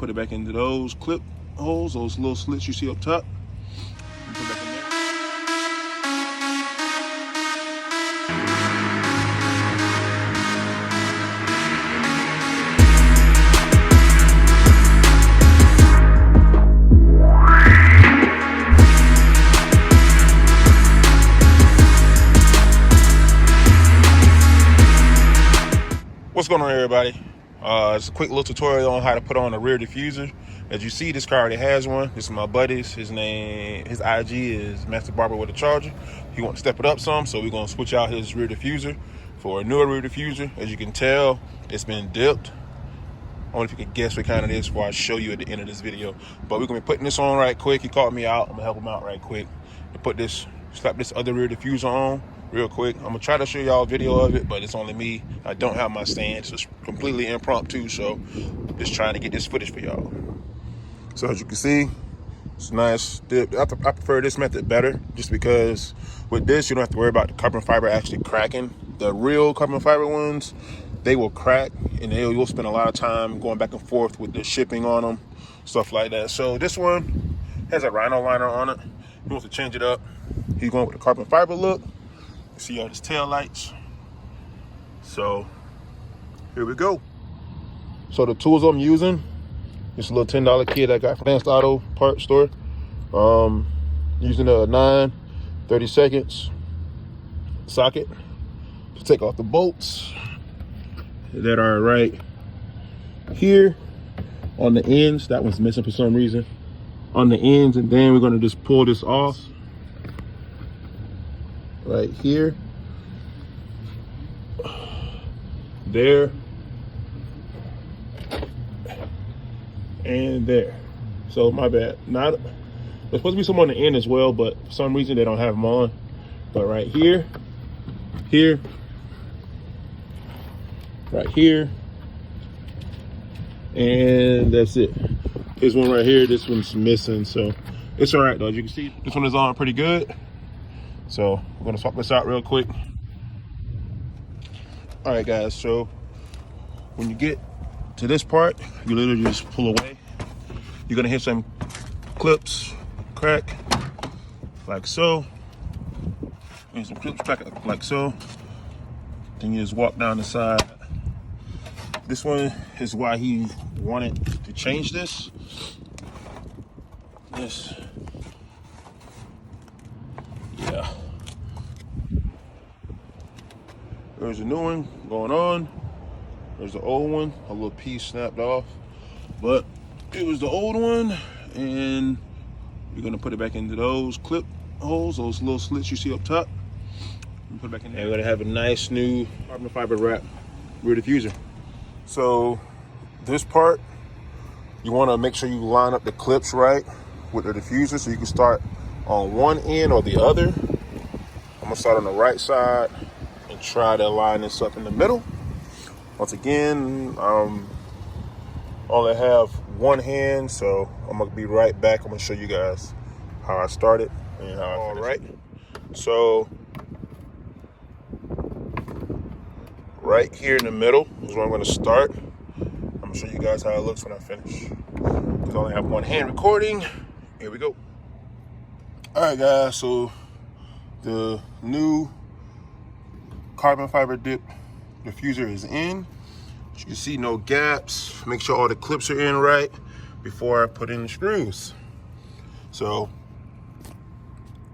Put it back into those clip holes, those little slits you see up top. Put it back in there. What's going on, everybody? It's a quick little tutorial on how to put on a rear diffuser. As you see, this car already has one. This is my buddy's. His IG is Master Barber with a Charger. He wants to step it up some, so we're gonna switch out his rear diffuser for a newer rear diffuser. As you can tell, it's been dipped. I wonder if you can guess what kind it is before I show you at the end of this video. But we're gonna be putting this on right quick. He called me out. I'm gonna help him out right quick to slap this other rear diffuser on real quick. I'm gonna try to show y'all a video of it, but it's only me. I don't have my stand, so it's completely impromptu. So just trying to get this footage for y'all. So as you can see, it's a nice dip. I prefer this method better, just because with this you don't have to worry about the carbon fiber actually cracking. The real carbon fiber ones, they will crack, and you'll spend a lot of time going back and forth with the shipping on them, stuff like that. So this one has a rhino liner on it. He wants to change it up. He's going with the carbon fiber look. See all his tail lights. So here we go. So the tools I'm using, it's a little $10 kit I got from Advanced Auto Parts Store. Using a 9/32 socket to take off the bolts that are right here on the ends. That one's missing for some reason on the ends, and then we're going to just pull this off right here, there, and there. So my bad. There's supposed to be some on the end as well, but for some reason they don't have them on. But right here, right here, and that's it. Here's one right here. This one's missing, so it's all right though. As you can see, this one is on pretty good. So we're gonna swap this out real quick. All right, guys, so when you get to this part, you literally just pull away. You're gonna hit some clips crack like so, and some clips crack like so. Then you just walk down the side. This one is why he wanted to change this. Yeah. There's a new one going on. There's the old one, a little piece snapped off. But it was the old one, and you're gonna put it back into those clip holes, those little slits you see up top. Put it back in there. We're gonna have a nice new carbon fiber wrap rear diffuser. So this part, you wanna make sure you line up the clips right with the diffuser so you can start on one end or the other. I'm gonna start on the right side and try to line this up in the middle. Once again, only have one hand, so I'm gonna be right back. I'm gonna show you guys how I started and how I finished. All right, so right here in the middle is where I'm gonna start. I'm gonna show you guys how it looks when I finish, because I only have one hand recording. Here we go. All right, guys, so the new carbon fiber dip diffuser is in. As you can see, no gaps. Make sure all the clips are in right before I put in the screws. So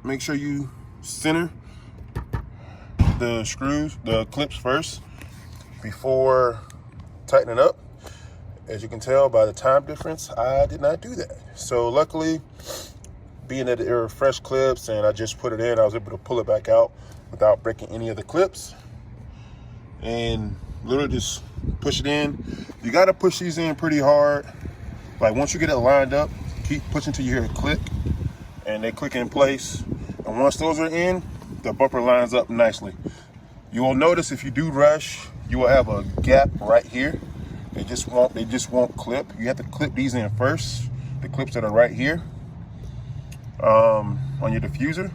make sure you center the screws, the clips first before tightening up. As you can tell by the time difference, I did not do that. So luckily, being that they were fresh clips and I just put it in, I was able to pull it back out without breaking any of the clips. And literally just push it in. You gotta push these in pretty hard. Like once you get it lined up, keep pushing till you hear it click, and they click in place. And once those are in, the bumper lines up nicely. You will notice if you do rush, you will have a gap right here. They just won't clip. You have to clip these in first, the clips that are right here on your diffuser.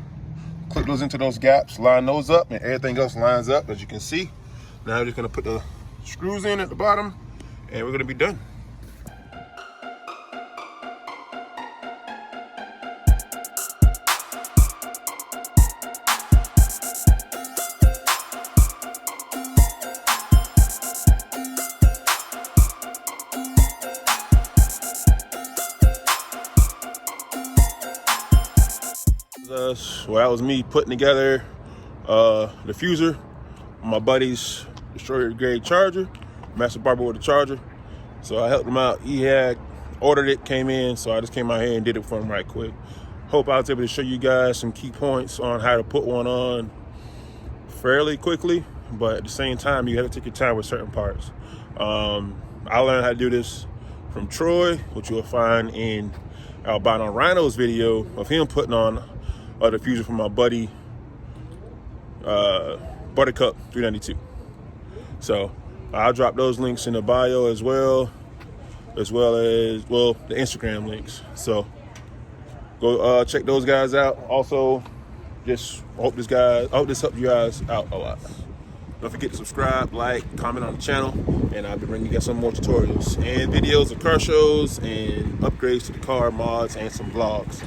Clip those into those gaps, line those up, and everything else lines up, as you can see. Now we're just gonna put the screws in at the bottom, and we're gonna be done. Well, that was me putting together diffuser on my buddy's destroyer grade charger, Master Barber with a charger. So I helped him out. He had ordered it, came in, so I just came out here and did it for him right quick. Hope I was able to show you guys some key points on how to put one on fairly quickly, but at the same time, you have to take your time with certain parts. I learned how to do this from Troy, which you'll find in Albino Rhino's video of him putting on a diffuser for my buddy Buttercup 392. So I'll drop those links in the bio as well as the Instagram links. So go check those guys out. Also, just hope this helped you guys out a lot. Don't forget to subscribe, like, comment on the channel, and I'll be bringing you guys some more tutorials and videos of car shows and upgrades to the car, mods, and some vlogs.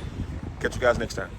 Catch you guys next time.